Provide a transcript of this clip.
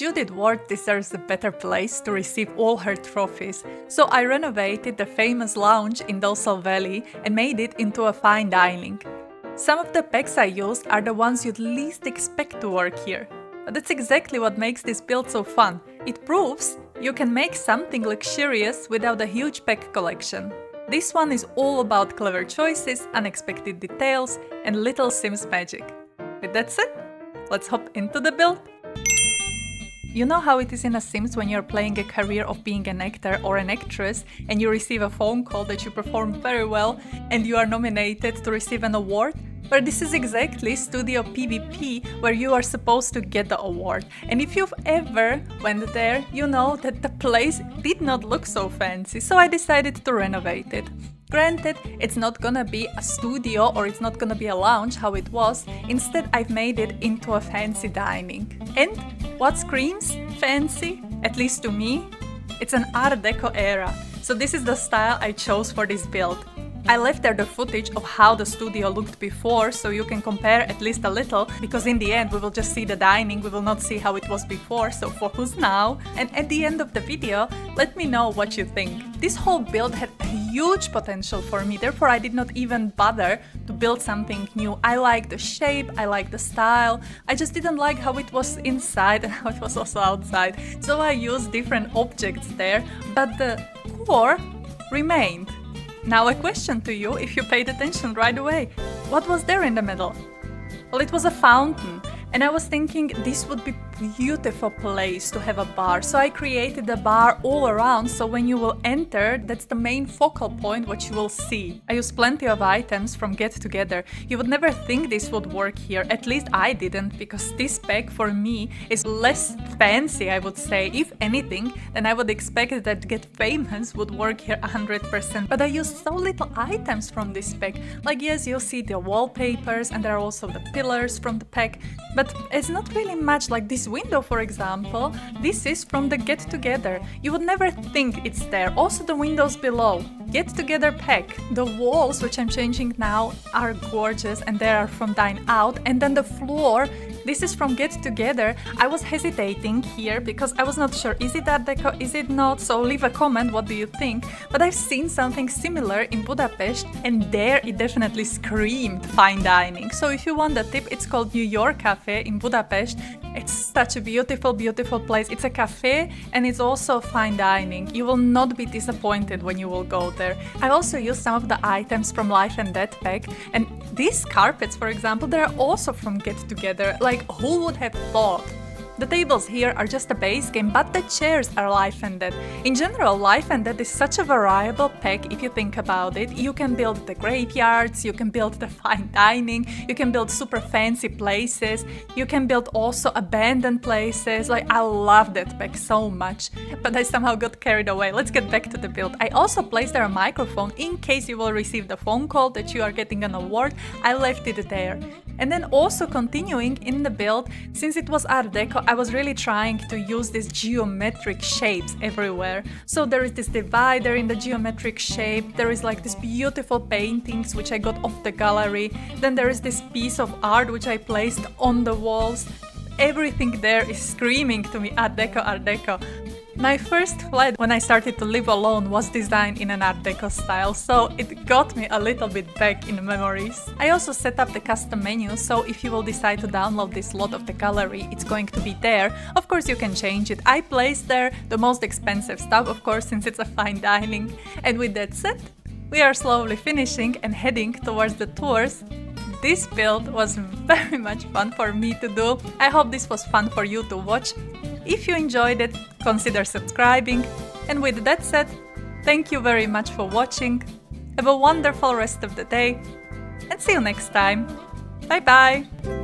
Judith Ward deserves a better place to receive all her trophies, so I renovated the famous lounge in Dosal Valley and made it into a fine dining. Some of the packs I used are the ones you'd least expect to work here. But that's exactly what makes this build so fun. It proves you can make something luxurious without a huge pack collection. This one is all about clever choices, unexpected details, and little Sims magic. With that said, let's hop into the build! You know how it is in a Sims when you're playing a career of being an actor or an actress and you receive a phone call that you performed very well and you are nominated to receive an award? Well, this is exactly Studio PvP where you are supposed to get the award. And if you've ever went there, you know that the place did not look so fancy, so I decided to renovate it. Granted, it's not gonna be a studio or it's not gonna be a lounge how it was, instead I've made it into a fancy dining. And what screams fancy, at least to me? It's an Art Deco era, so this is the style I chose for this build. I left there the footage of how the studio looked before, so you can compare at least a little, because in the end we will just see the dining, we will not see how it was before, so focus now. And at the end of the video, let me know what you think. This whole build had a huge potential for me, therefore I did not even bother to build something new. I like the shape, I like the style, I just didn't like how it was inside and how it was also outside. So I used different objects there, but the core remained. Now a question to you, if you paid attention right away. What was there in the middle? Well, it was a fountain, and I was thinking this would be a beautiful place to have a bar, so I created a bar all around, so when you will enter, that's the main focal point what you will see. I used plenty of items from Get Together. You would never think this would work here, at least I didn't, because this pack for me is less fancy, I would say. If anything, then I would expect that Get Famous would work here 100%, but I used so little items from this pack. Like yes, you'll see the wallpapers and there are also the pillars from the pack, but it's not really much. Like this window, for example, this is from the Get Together. You would never think it's there. Also the windows below, Get Together pack. The walls, which I'm changing now, are gorgeous and they are from Dine Out. And then the floor, this is from Get Together. I was hesitating here because I was not sure, is it Art Deco, is it not? So leave a comment, what do you think? But I've seen something similar in Budapest and there it definitely screamed fine dining. So if you want the tip, it's called New York Cafe in Budapest. It's such a beautiful, beautiful place. It's a cafe and it's also fine dining. You will not be disappointed when you will go there. I also used some of the items from Life and Death pack, and these carpets, for example, they're also from Get Together. Like, who would have thought? The tables here are just a base game, but the chairs are Life and Death. In general, Life and Death is such a variable pack if you think about it. You can build the graveyards, you can build the fine dining, you can build super fancy places, you can build also abandoned places. Like, I love that pack so much, but I somehow got carried away. Let's get back to the build. I also placed there a microphone in case you will receive the phone call that you are getting an award. I left it there. And then also continuing in the build, since it was Art Deco, I was really trying to use these geometric shapes everywhere. So there is this divider in the geometric shape, there is like this beautiful paintings which I got off the gallery, then there is this piece of art which I placed on the walls. Everything there is screaming to me Art Deco, Art Deco. My first flat when I started to live alone was designed in an Art Deco style, so it got me a little bit back in memories. I also set up the custom menu, so if you will decide to download this lot of the gallery, it's going to be there. Of course you can change it. I placed there the most expensive stuff, of course, since it's a fine dining. And with that said, we are slowly finishing and heading towards the tours. This build was very much fun for me to do. I hope this was fun for you to watch. If you enjoyed it, consider subscribing. And with that said, thank you very much for watching. Have a wonderful rest of the day and see you next time. Bye bye!